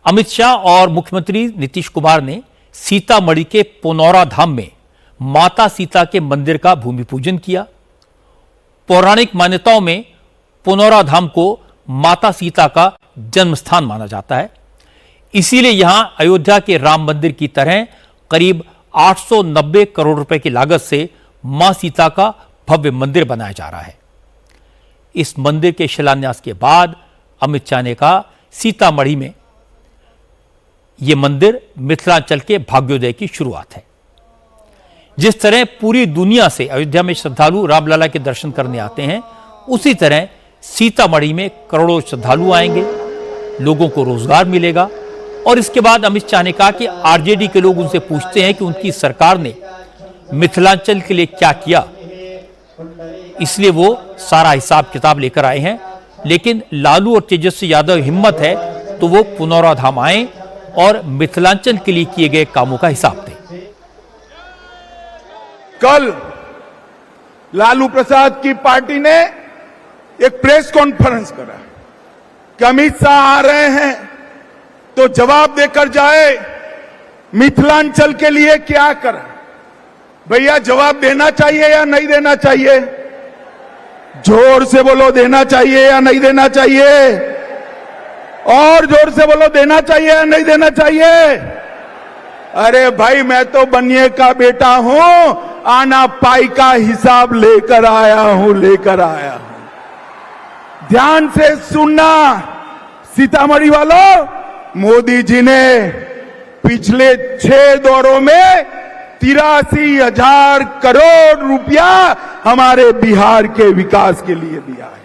अमित शाह और मुख्यमंत्री नीतीश कुमार ने सीतामढ़ी के पुनौरा धाम में माता सीता के मंदिर का भूमि पूजन किया। पौराणिक मान्यताओं में पुनौरा धाम को माता सीता का जन्म स्थान माना जाता है। इसीलिए यहां अयोध्या के राम मंदिर की तरह करीब 890 करोड़ रुपए की लागत से मां सीता का भव्य मंदिर बनाया जा रहा है। इस मंदिर के शिलान्यास के बाद अमित शाह ने कहा, सीतामढ़ी में यह मंदिर मिथिलांचल के भाग्योदय की शुरुआत है। जिस तरह पूरी दुनिया से अयोध्या में श्रद्धालु रामलला के दर्शन करने आते हैं, उसी तरह सीतामढ़ी में करोड़ों श्रद्धालु आएंगे, लोगों को रोजगार मिलेगा। और इसके बाद अमित शाह ने कहा कि आरजेडी के लोग उनसे पूछते हैं कि उनकी सरकार ने मिथिलांचल के लिए क्या किया, इसलिए वो सारा हिसाब किताब लेकर आए हैं। लेकिन लालू और तेजस्वी यादव हिम्मत है तो वो पुनौरा धाम आए और मिथिलांचल के लिए किए गए कामों का हिसाब दें। कल लालू प्रसाद की पार्टी ने एक प्रेस कॉन्फ्रेंस करा कि अमित शाह आ रहे हैं तो जवाब देकर जाए मिथिलांचल के लिए क्या करा। भैया जवाब देना चाहिए या नहीं देना चाहिए? जोर से बोलो, देना चाहिए या नहीं देना चाहिए? और जोर से बोलो, देना चाहिए या नहीं देना चाहिए? अरे भाई, मैं तो बनिए का बेटा हूं, आना पाई का हिसाब लेकर आया हूं। ध्यान से सुनना सीतामढ़ी वालों, मोदी जी ने पिछले 6 दौरों में 83,000 करोड़ रुपया हमारे बिहार के विकास के लिए दिया है।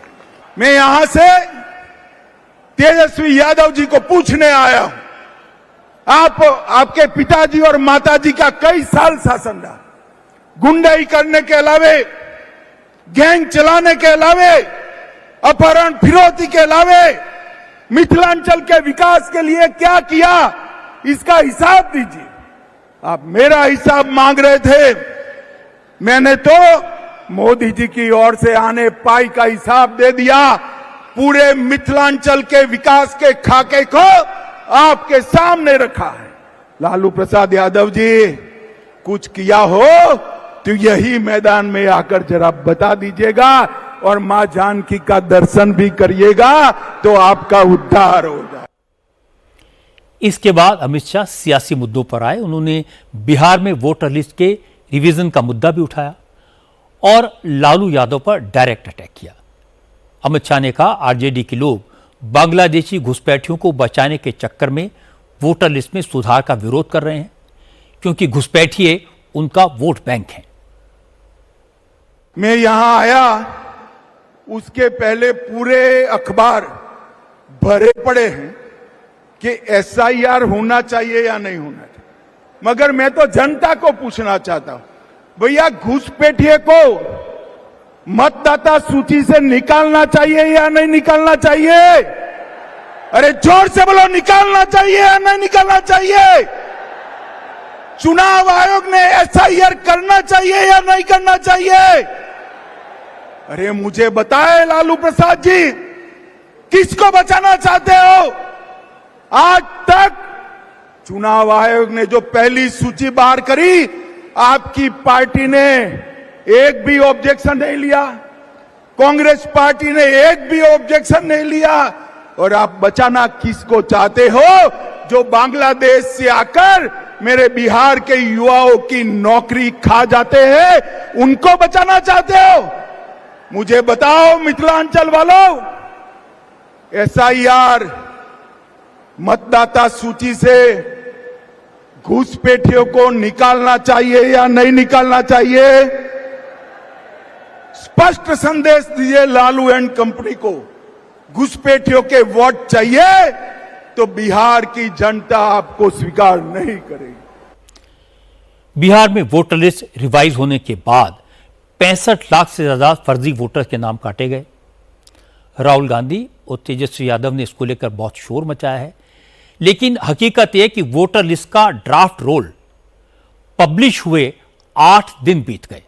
मैं यहां से तेजस्वी यादव जी को पूछने आया हूं, आपके पिताजी और माताजी का कई साल शासन रहा, गुंडाई करने के अलावे, गैंग चलाने के अलावे, अपहरण फिरौती के अलावे मिथिलांचल के विकास के लिए क्या किया, इसका हिसाब दीजिए। आप मेरा हिसाब मांग रहे थे, मैंने तो मोदी जी की ओर से आने पाई का हिसाब दे दिया। पूरे मिथिलांचल के विकास के खाके को आपके सामने रखा है। लालू प्रसाद यादव जी, कुछ किया हो तो यही मैदान में आकर जरा बता दीजिएगा और मां जानकी का दर्शन भी करिएगा तो आपका उद्धार हो जाए। इसके बाद अमित शाह सियासी मुद्दों पर आए। उन्होंने बिहार में वोटर लिस्ट के रिवीजन का मुद्दा भी उठाया और लालू यादव पर डायरेक्ट अटैक किया। अमित शाह ने कहा, आरजेडी के लोग बांग्लादेशी घुसपैठियों को बचाने के चक्कर में वोटर लिस्ट में सुधार का विरोध कर रहे हैं, क्योंकि घुसपैठिए उनका वोट बैंक है। मैं यहां आया उसके पहले पूरे अखबार भरे पड़े हैं कि एसआईआर होना चाहिए या नहीं होना चाहिए। मगर मैं तो जनता को पूछना चाहता हूं, भैया घुसपैठिए को मतदाता सूची से निकालना चाहिए या नहीं निकालना चाहिए? अरे जोर से बोलो, निकालना चाहिए या नहीं निकालना चाहिए? चुनाव आयोग ने एसआईआर करना चाहिए या नहीं करना चाहिए? अरे मुझे बताए लालू प्रसाद जी, किसको बचाना चाहते हो? आज तक चुनाव आयोग ने जो पहली सूची बाहर करी, आपकी पार्टी ने एक भी ऑब्जेक्शन नहीं लिया, कांग्रेस पार्टी ने एक भी ऑब्जेक्शन नहीं लिया। और आप बचाना किसको चाहते हो? जो बांग्लादेश से आकर मेरे बिहार के युवाओं की नौकरी खा जाते हैं, उनको बचाना चाहते हो? मुझे बताओ मिथिलांचल वालों, एसआईआर मतदाता सूची से घुसपैठियों को निकालना चाहिए या नहीं निकालना चाहिए? स्पष्ट संदेश दीजिए लालू एंड कंपनी को। घुसपैठियों के वोट चाहिए तो बिहार की जनता आपको स्वीकार नहीं करेगी। बिहार में वोटर लिस्ट रिवाइज होने के बाद 65 लाख से ज्यादा फर्जी वोटर्स के नाम काटे गए। राहुल गांधी और तेजस्वी यादव ने इसको लेकर बहुत शोर मचाया है, लेकिन हकीकत यह कि वोटर लिस्ट का ड्राफ्ट रोल पब्लिश हुए 8 दिन बीत गए,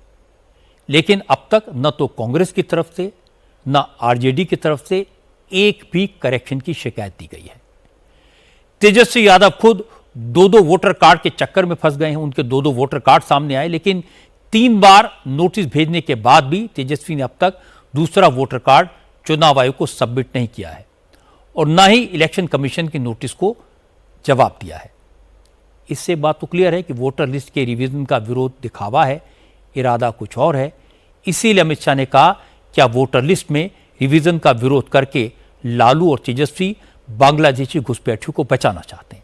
लेकिन अब तक न तो कांग्रेस की तरफ से न आरजेडी की तरफ से एक भी करेक्शन की शिकायत दी गई है। तेजस्वी यादव खुद दो दो वोटर कार्ड के चक्कर में फंस गए हैं। उनके दो दो वोटर कार्ड सामने आए, लेकिन 3 बार नोटिस भेजने के बाद भी तेजस्वी ने अब तक दूसरा वोटर कार्ड चुनाव आयोग को सबमिट नहीं किया है और ना ही इलेक्शन कमीशन के नोटिस को जवाब दिया है। इससे बात तो क्लियर है कि वोटर लिस्ट के रिवीजन का विरोध दिखावा है, इरादा कुछ और है। इसीलिए अमित शाह ने कहा क्या वोटर लिस्ट में रिवीजन का विरोध करके लालू और तेजस्वी बांग्लादेशी घुसपैठियों को बचाना चाहते हैं।